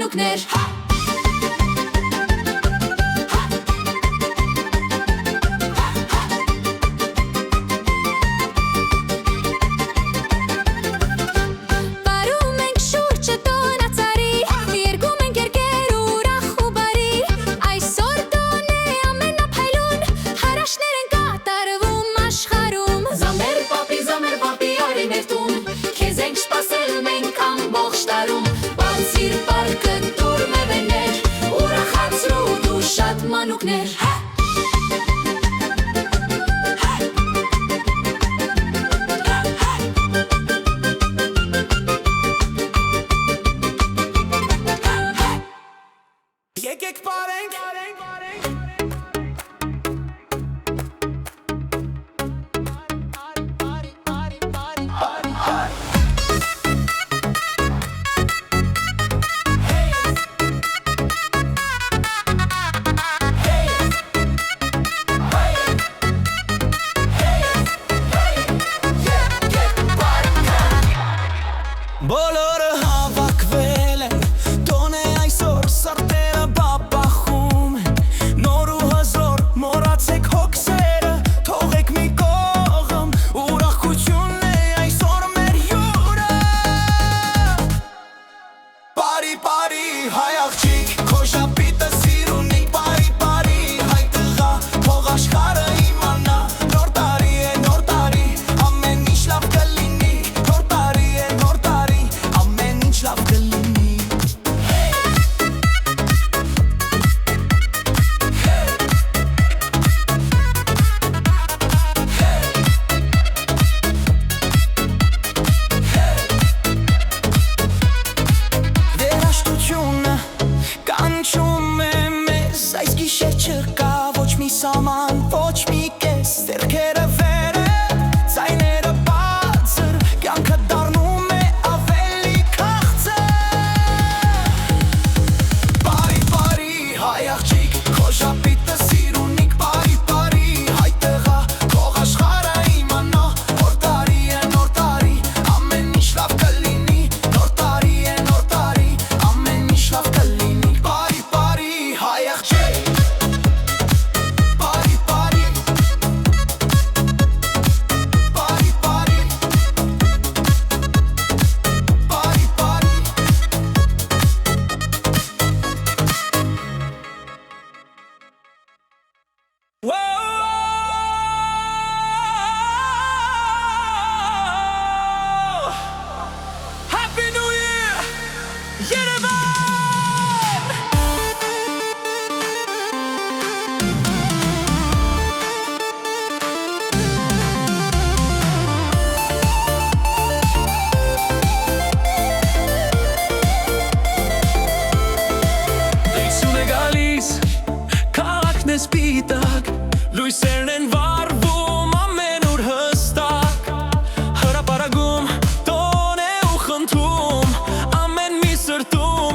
մանուկներ Բարում ենք շուրջը տոնածարի Երգում ենք երկեր ուրախ ու բարի Այսօր տոն է ամենափայլուն Հարաշներ են կատարվում աշխարհում Զամեր պապի, արի մեր տուն Քեզ ենք սպասել մենք ամբողջ տարում Բացիր պարկը տուր մևեներ Ուրախացրու դու շատ մանուկներ Եկեք բարենք Բոլորը հավաքվել են Տոն է այսօր սրտերը բաբախում են Նոր ու հզոր մոռացեք հոգսերը Թողեք մի կողմ Ուրախությունն է այսօր մեր հյուրը Բարի հայ աղջիկ Քո ժապիտը սիրունիկ Բարի հայ տղա Թող աշխարհը իմանա Նոր տարի է Ամեն ինչ լավ կլինի Նոր տարի է Ամեն ինչ լավ կլինի Երաշտությունը կանչում է մեզ Այս գիշեր չկա ոչ մի սահման Ոչ մի կես Ձեռքերը վերը Ձայները բարձր Կյանքը դառնում է ավելի քաղցր Բարի հայ աղջիկ Քո ժապիտը սիրունիկ Բարի հայ տղա Թող աշխարհը իմանա Նոր տարի է Ամեն ինչ լավ կլինի Նոր տարի է Ամեն ինչ լավ կլինի Բարի հայ աղջիկ Բարի Happy New Year Yerevan Լույսուն է գալիս Քաղաքն է սպիտակ Լույսերն են վառվում ամենուր հստակ Հրապարակում տոն է ու խնդում Ամեն մի սրտում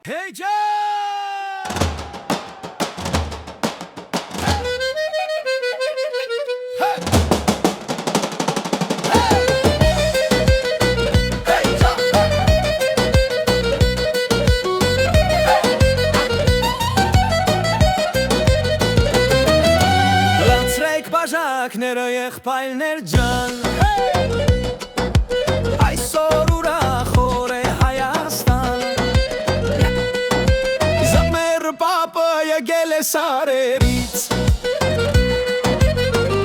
Hey John! Բաժակները եղբայրներ ջան Այսօր ուրախոր է Հայաստան Զամերը պապը եկել է սարերից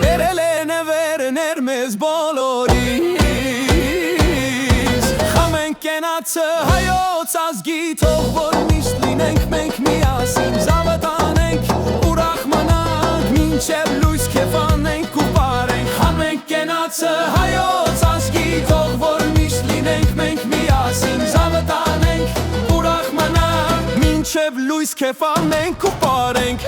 Բերել է նվերներ մեզ բոլորից Խամենք կենացը հայոց ազգի Թող որ միշտ լինենք մենք միասին Զավտանենք ուրախ մնանք մինչև լույս քեֆ անենք ու պարենք Խամենք կենացը հայոց ազգի Թող որ միշտ լինենք մենք միասին Զավտանենք ուրախ մնանք մինչև լույս քեֆ անենք ու պարենք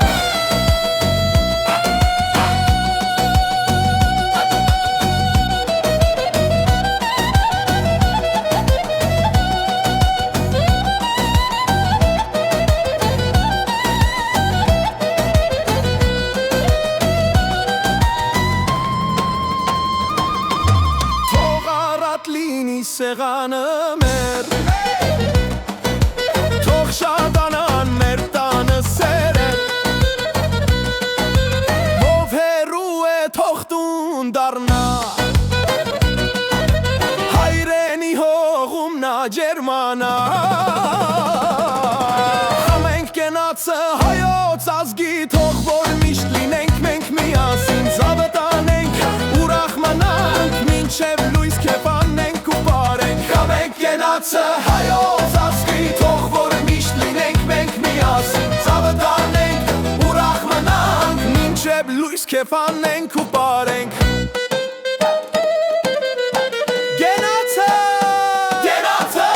Սեղանը մեր Թող շատանան մեր տանը սերը Ով հեռու է թող տուն դառնա Հայրենի հողում նա ջերմանա Խամենք կենացը հայոց ազգի Թող որ միշտ լինենք մենք միասին Զավտանենք ուրախ մնանք մինչև լույս քեֆ անենք Կենացը հայոց ազգի Թող որ միշտ լինենք մենք միասին Զավտանենք ուրախ մնանք մինչև լույս քեֆ անենք ու պարենք Կենացը Կենացը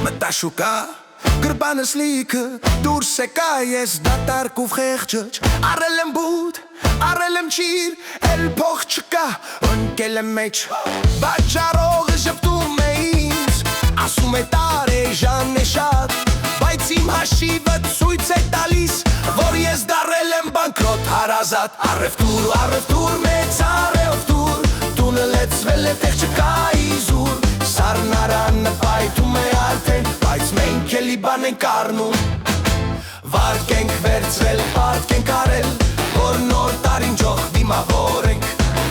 Մտաշուկա գրբանս լիքը դուրս եկա ես դատարկ ու խեղճ առել եմ բուտ առել եմ ճիր էլ փող չկա ընկել եմ մեջ բաճարողը ժպտում է ինձ ասում է տարեժան է շատ բայց իմ հաշիվը ցույց է տալիս որ ես դարել եմ բանկրոտ հարազատ առևտուր մեծ առևտուր տունը լեցվել է տեղ չկա իզուր Սառնարանը պայթում է արդեն, բայց մենք էլի բան ենք առնում Վարկ ենք վերցրել, պարկ ենք արել, որ նոր տարին ջող դիմավոր ենք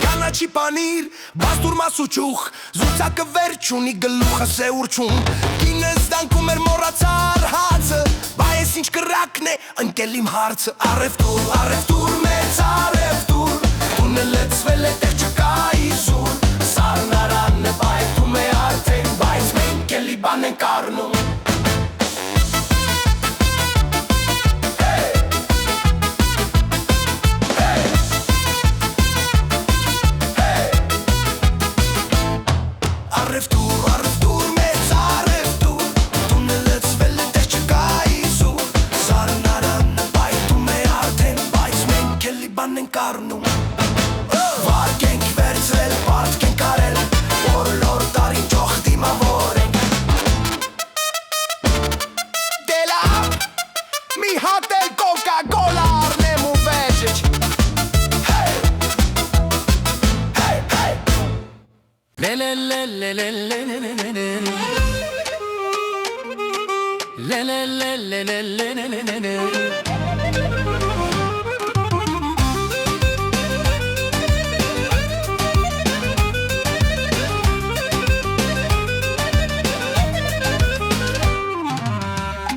Կանաչի պանիր, բաստուր մասուճուխ, զուցակը վերջ ունի գլուխը սեուրչում Կինս դանքում էր մոռացար հացը, բա ես ինչ կրակն է, ընկել իմ հարցը Առևտուր, մեծ առևտուր, տունը լեցվել է տեղ չկա իզուր Սառնարանը պայթում է արդեն, բայց մենք էլի բան ենք առնում Առևտուր, մեծ առևտուր, տունը լեցվել է տեղ չկա իզուր Սառնարանը պայթում է արդեն, բայց մենք էլի բան ենք առնում Վարկ ենք վերցրել, պարտք ենք արել, որ նոր տարին ջող դիմավոր ենք Դե լավ, մի հատ էլ կոկա-կոլա առնեմ ու վեճեչ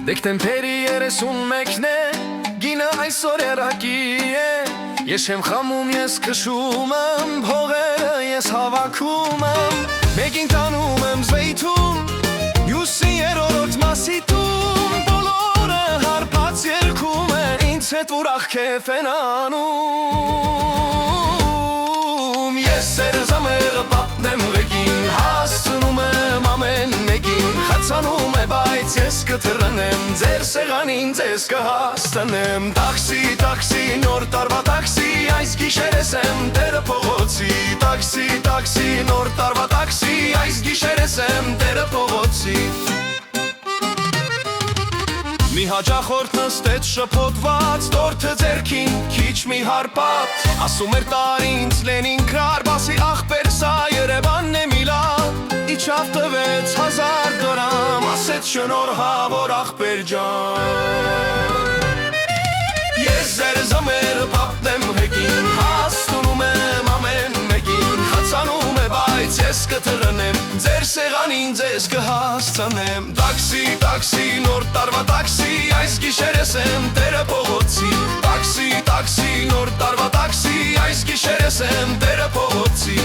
Դեկտեմբերի 31-ն է, գինը այսօր երակի է Ես չեմ խամում, ես քշում եմ, փողերը ես հավաքում եմ Մեկին տանում եմ զվեյթում, մյուսին երորորդ մասիտում Բոլորը հարբած երգում են, ինձ հետ ուրախ քեֆ են անում Ես սերզամեղը պատնեմ ղեկին, հասցնում եմ ամեն մեկին Խացանում է, բայց ես կթռնեմ, ձեր սեղանին ձեզ կհաստանեմ Տաքսի, նոր տարվա տաքսի, այս գիշեր ես եմ տերը փողոցի Տաքսի, նոր տարվա տաքսի, այս գիշեր ես եմ տերը փողոցի Մի հաճախորդ նստեց շփոթված, տորթը ձերքին, քիչ մի հարպատ Ասում էր տարինց Լենինգրադ, բասի աղբեր սա Երևանն է միլա Իջավ տվեց 1000 դրամ, ասեց շնորհավոր աղբեր ջան Ես ձեր զամերը պատնեմ հեկին, հասնում եմ ամեն մեկին Խացանում է, բայց ես կթռնեմ, ձեր սեղանին ձեզ կհասցնեմ Տաքսի, նոր տարվա տաքսի, այս գիշեր ես եմ տերը փողոցի Տաքսի, նոր տարվա տաքսի, այս գիշեր ես եմ տերը փողոցի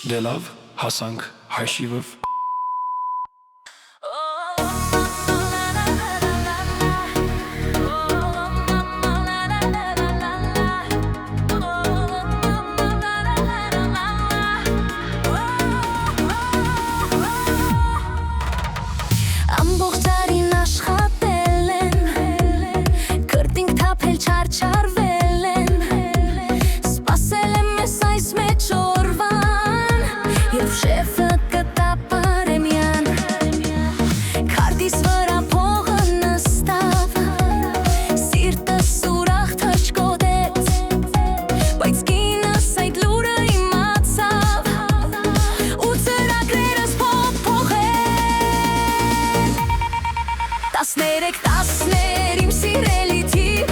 Դե լավ, հասանք հաշիվով Ամբողջ տարին աշխատել են Կրտինք թափել չարչարվել են Սպասել եմ ես այս մեջ օրվան Երբ շեֆը կտա պարեմյան Քարտիս վրա փողը նստավ Սիրտս ուրախ թրջկոտեց Բայց կինս այդ լուրը իմացավ Ու ծրագրերս փոխփոխեց 13 իմ սիրելի թիվ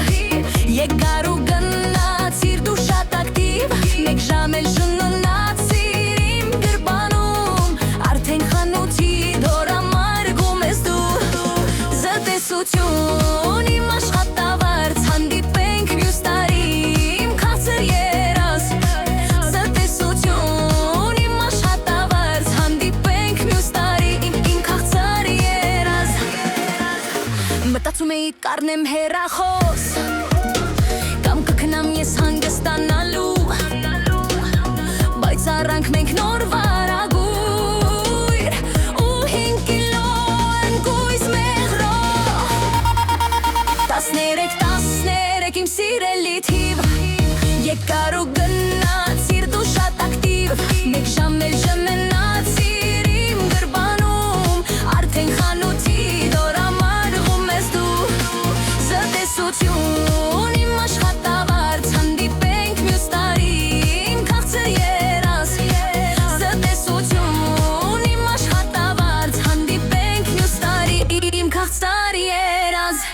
Եկար ու գնացիր դու շատ ակտիվ Մեկ ժամ էլ ժննացիր իմ գրբանում Արդեն խանութի դորամարգում ես դու տեսություն իմ աշխատավարձ հանդիպենք մյուս տարի իմ քաղցր երազ տեսություն իմ աշխատավարձ հանդիպենք մյուս տարի իմ քաղցր երազ Մտածում էի կառնեմ հեռախոս Կամ կքնամ ես հանգստանալու Բայց առանք մենք նոր վարագույր Ու 5 կիլո ընկույզ մեղրով 13 իմ սիրելի թիվ Եկար ու գնացիր դու շատ ակտիվ Մեկ ժամ էլ ժամենացիր իմ գրբանում Արդեն խանութի դորամարղում ես դու Տեսություն իմ աշխատավարձ հանդիպենք մյուս տարի իմ քաղցր երազ Տեսություն իմ աշխատավարձ հանդիպենք մյուս տարի իմ քաղցր երազ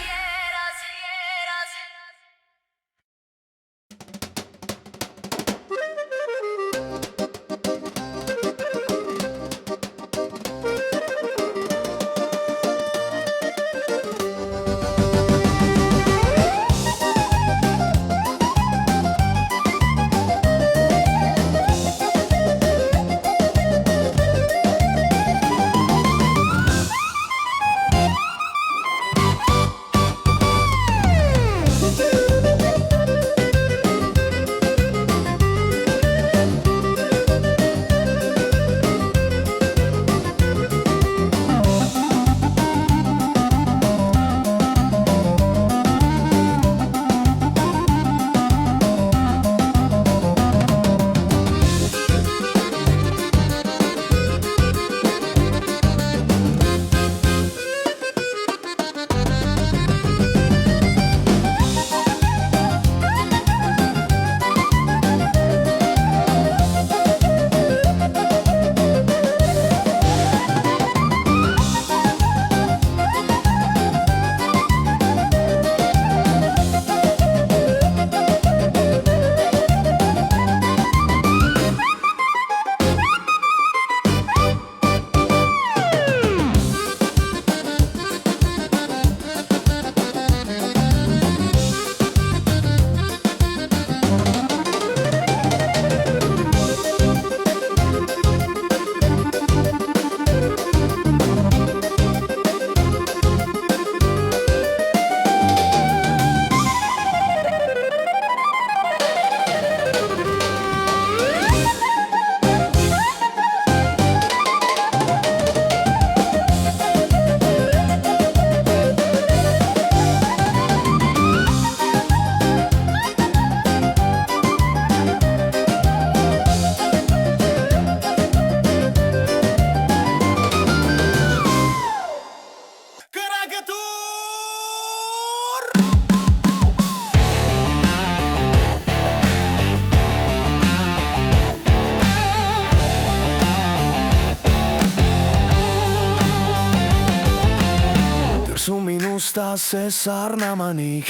Ստասես առնամանիք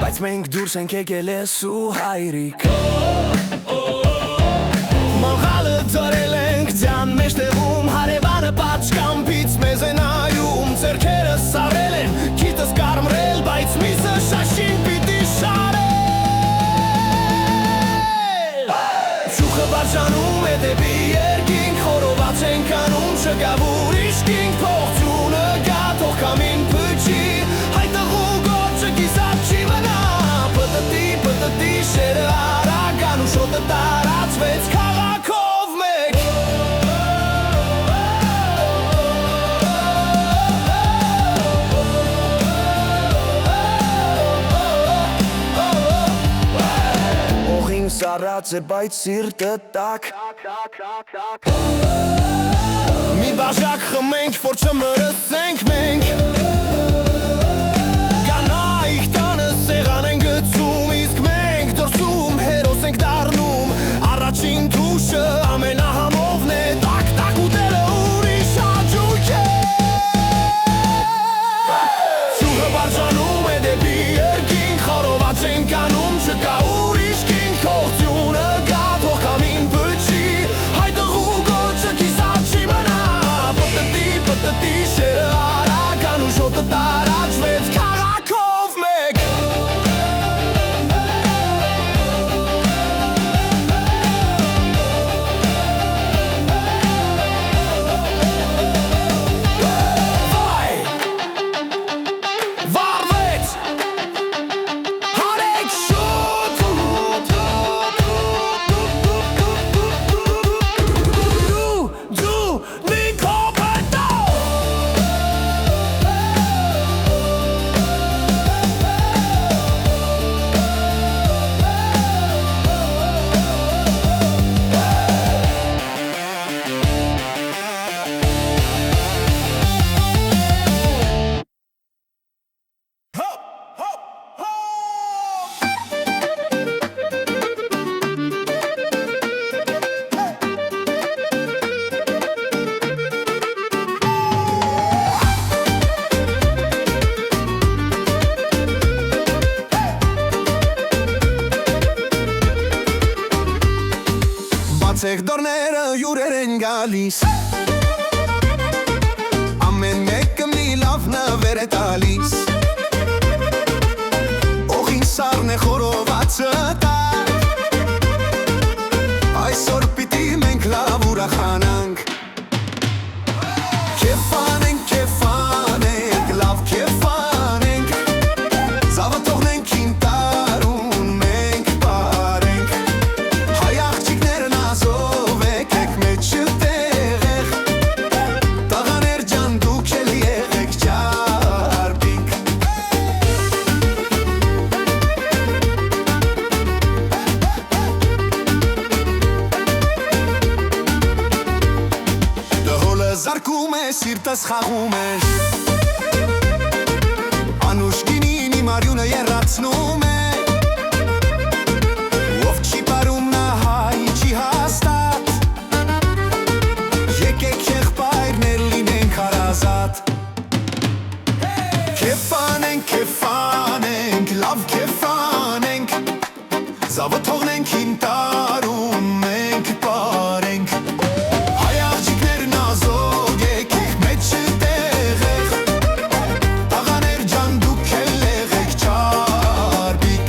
Բայց մենք դուրս ենք եկել ես ու հայրիկ Մողալը ծորել ենք ձյան մեջ տեղում Հարևանը պատշկամպից մեզ է նայում Ձերքերը սարել են, քիթս կարմրել Բայց միսը շաշին պիտի շարել Շուխը վարժանում է դեպի երկինք Խորոված ենք անում չգավ ուրիշ կինք Փողցյունը գա թող կամին փչի Հայտղու գորջը կիսատ չի մնա Պտտի շերը արական ու շոտը տարածվեց քաղաքով մեկ Օղին սարած է բայց սիրտը տակ Մի բաժակ խմենք, որ չմրսենք մենք Կանայք տանը սեղան են գցում Իսկ մենք դրսում հերոս ենք դառնում Առաջին թուշը ամենահամովն է Տակ ուտելը ուրիշ հաճույք է Շուխը բարձրանում է դեպի երկինք Խորոված ենք անում չկա ուրիշ կինք Փողցյունը գա թող կամին փչի Հայտղու գորջը կիսատ չի մնա Պտտի շերը գալիս Ամեն մեկը մի լավ նվեր է տալիս Օղին սարն է խորովածը տար Այսօր պիտի մենք լավ ուրախանանք Քեֆանենք, լավ քեֆանենք Զավը թողնենք ինտարուն մենք պարենք Հայ աղջիկներն ազով եկեք մեջ տեղեղ Տաղաներ ջան դուք էլ եղեք ճարպիկ Դհոլը զարկում է, սիրտս խաղում է Անուշ գինին իմ արյունը եռացնում է Ով չի պարում նա հայ չի հաստատ Եկեք եղբայրներ լինենք հարազատ Քեֆանենք, լավ քեֆանենք Զավը թողնենք ինտարում մենք պարենք Հայ աղջիկներն ազով եկեք մեջ տեղեղ Տաղաներ ջան դուք էլ եղեք ճարպիկ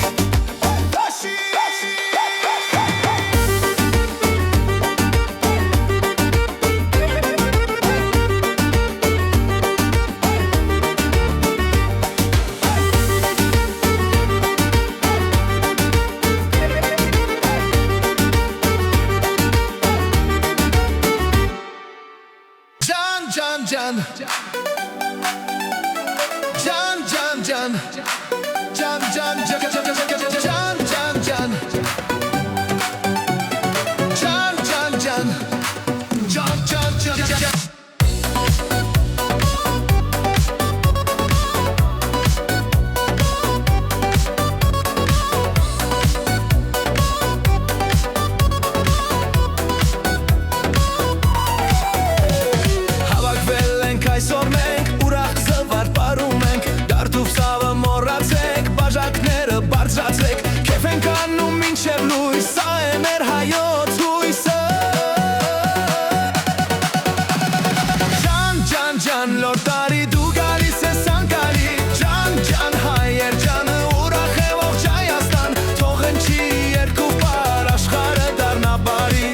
Jan, Jan, Jan, Jan, Jan, Jan, Jan, Jan, Jan, Jan, Jan, Jan, Jan, Jan, Jan, Jan, Jan. Այսօր մենք ուրախ զվար պարում ենք Դարդուվ սավը մորացեք, բաժակները բարձրացեք Կեվ ենք անում մինչև լույս, սա է մեր հայոց հույսը Ջան, ջան, ջան, լոր տարի դու գալիս ես անկալի Ջան, ջան, հայեր ջանը ուրախ է ողջ Հայաստան Թող ընչի երկու պար, աշխարհը դառնա բարի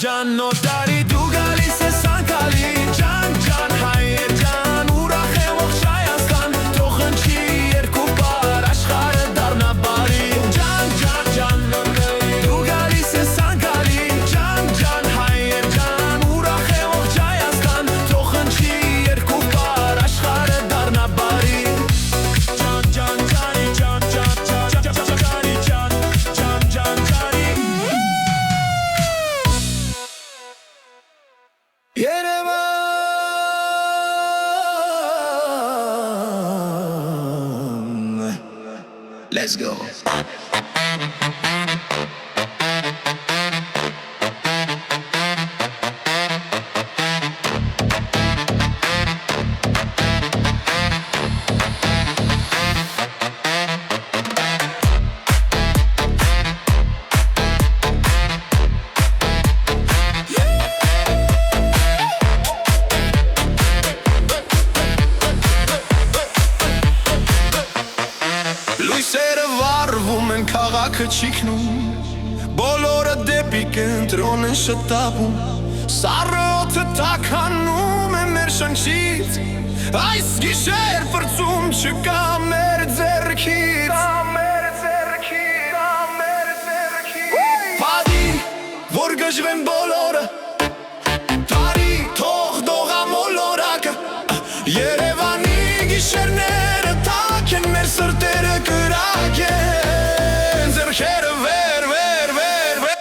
Ջան, նոր տարի դու գալիս ես անկալի Ջան, ջան, հայեր ջան, ուրախ է ողջ Հայաստան Թող ընչի երկու պար, աշխարհը դառնա բարի Ջան, ջան, ջան, նոր տարի դու գալիս ես անկալի Ջան, ջան, հայեր ջան, ուրախ է ողջ Հայաստան Թող ընչի երկու պար, աշխարհը դառնա բարի Ջան, ջան, ջանի, ջան, ջան, ջան, ջանի, ջան, ջան, ջան, ջանի Let's go. Լույսերը վառվում են քաղաքը չիքնում Բոլորը դեպի կենտրոն են շտապում Սառը օդը թաքանում է մեր շնչից Այս գիշեր պրծում չկա մեր ձեռքից Պադի, որ գժվեն բոլորը Տարի թող դողա մոլորակը Երևանի գիշերները թակ են մեր սրտերը կրակ են Ձեռքերը վեր, վեր, վեր, վեր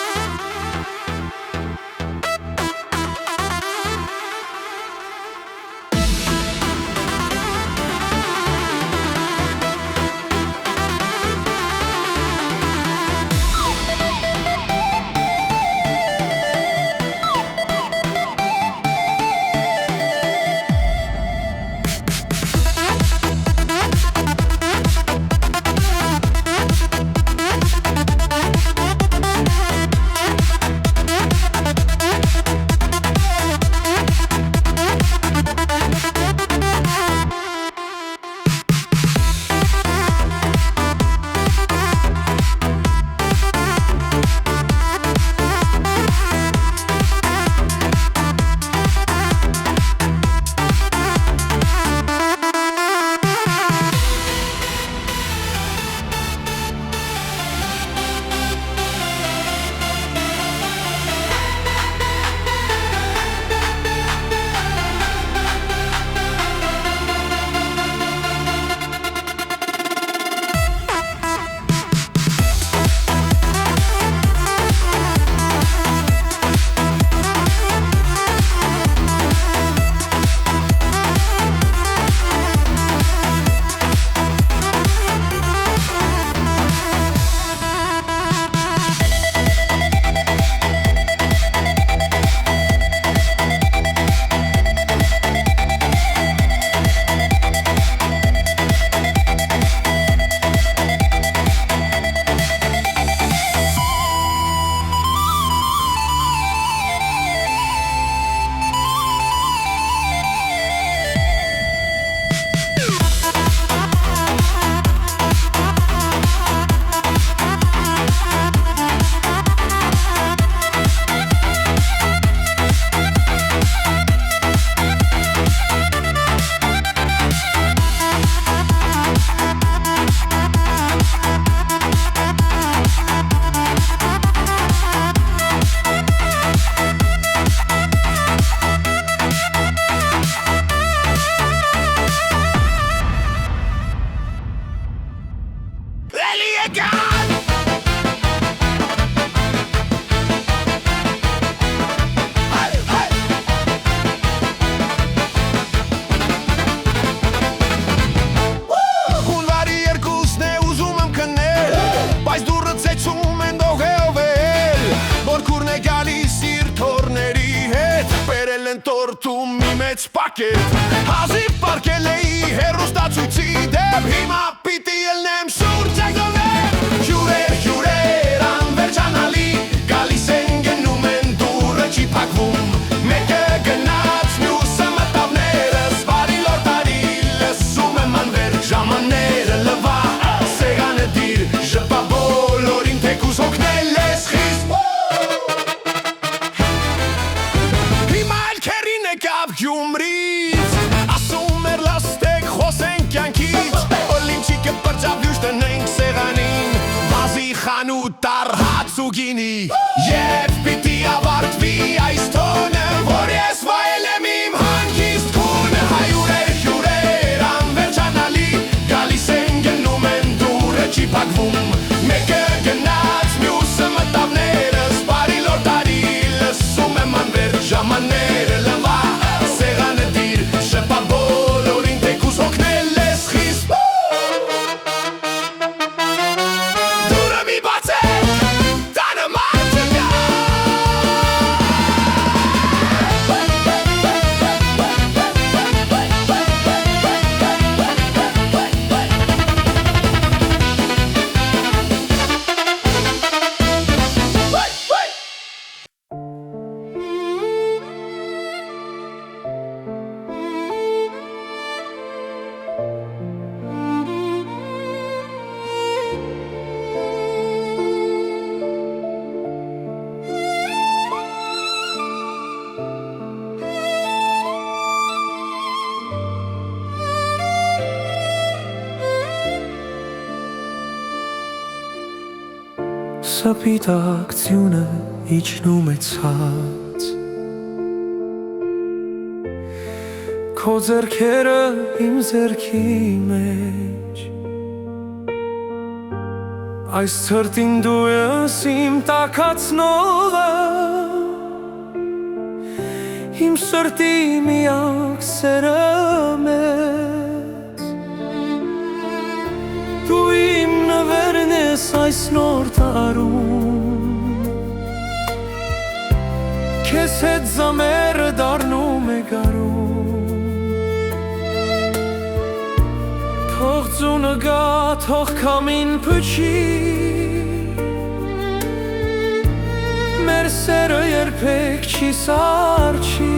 մեծ պակետ Հազիվ պարկել էի հեռուստացույցի դեմ Հիմա պիտի ելնեմ շուրջ եկնոներ Հյուրեր, հյուրեր, անվերջանալի Գալիս են գնում են դուրը չի փակվում Մեկը գնաց մյուսը մտավներս Բարի լորդարի լսում եմ անվեր Ժամանները լվա սեղանը դիր Ժպա բոլորին թեկուզ հոգնել ես խիստ Գյումրից ասում էր լաստեք խոսենք կյանքից Օլիմչիկը պրճավյուշ տնենք սեղանին Վազի խանութ առհաց ու գինի Եվ պիտի ավարտվի այս տոնը Որ ես վայել եմ իմ հանգիստ քունը Հայուրեր, հյուրեր, անվերջանալի Գալիս են գնում են դուրը չի փակվում Մեկը գնաց մյուսը մտավներս Բարի լորդարի լսում եմ անվեր ժամանները լվա Սպիտակցյունը իջնում է ցած Քո ձեռքերը իմ ձեռքի մեջ Այս ցրտին դու ես իմ տաքացնողը Իմ սրտի միակ սերը մեծ Դու իմ նվերն ես այս նոր տարում Քեզ հետ զամերը դառնում է գարում Թող ձունը գա, թող քամին փչի Մեր սերը երբեք չի սառչի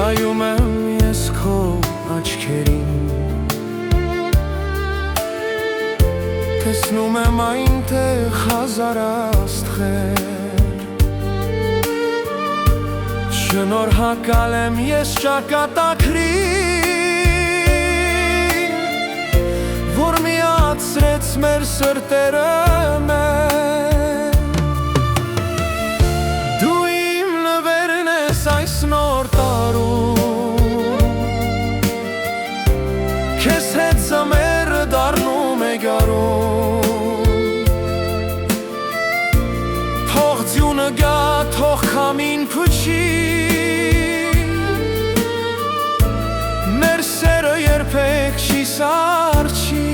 Նայում եմ ես քո աչքերին Տեսնում եմ այնտեղ հազար աստղեր Շնորհակալ եմ ես ճակատագրին Որ միացրեց մեր սրտերը մեկ Դու իմ նվերն ես այս նոր Քեզ հետ զամերը դառնում է գարում Թող ձյունը գա, թող քամին փչի Մեր սերը երբեք չի սառչի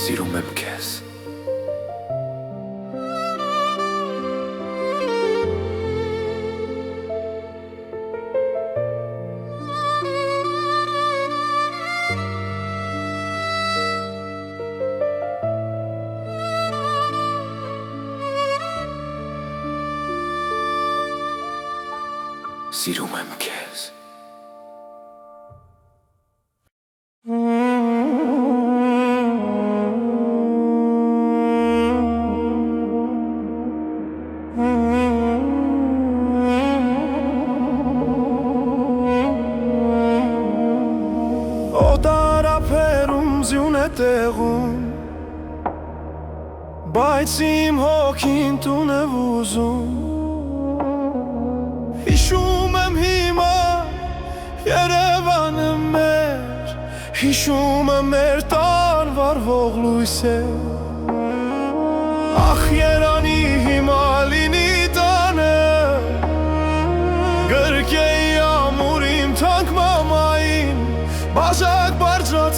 Սիրում եմ քեզ Սիրում եմ քեզ Օտարափերում ձյուն է տեղում Բայց իմ հոգին տուն է ուզում Հիշում եմ հիմա Երևանը մեր Հիշում եմ մեր տան վառվող լույսեր Ախ երանի հիմա լինի տանը Գրկեի ամուր իմ թանկ մամային Բաժակ բարձրաց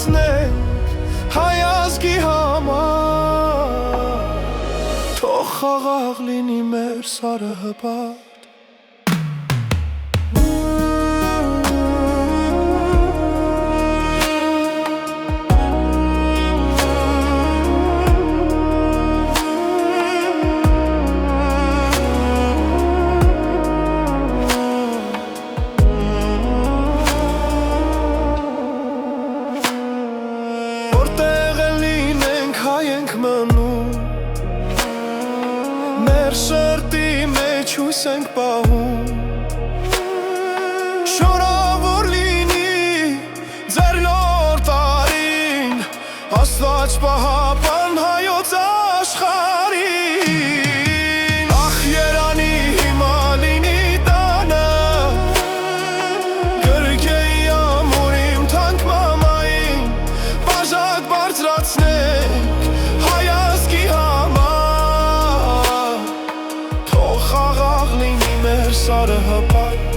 խաղաղ լինի մեր սարը հպատ Մեր շրտի մեջ հույս ենք պահում Շնորհավոր լինի ձեր նոր տարին Աստված պահապան հայոց աշխարհին Ախ երանի հիմա լինի տանը Գրկեի ամուր իմ թանկ մամային Բաժակ բարձրացնենք հայազգի համար Խաղաղ լինի մեր սարը հպատ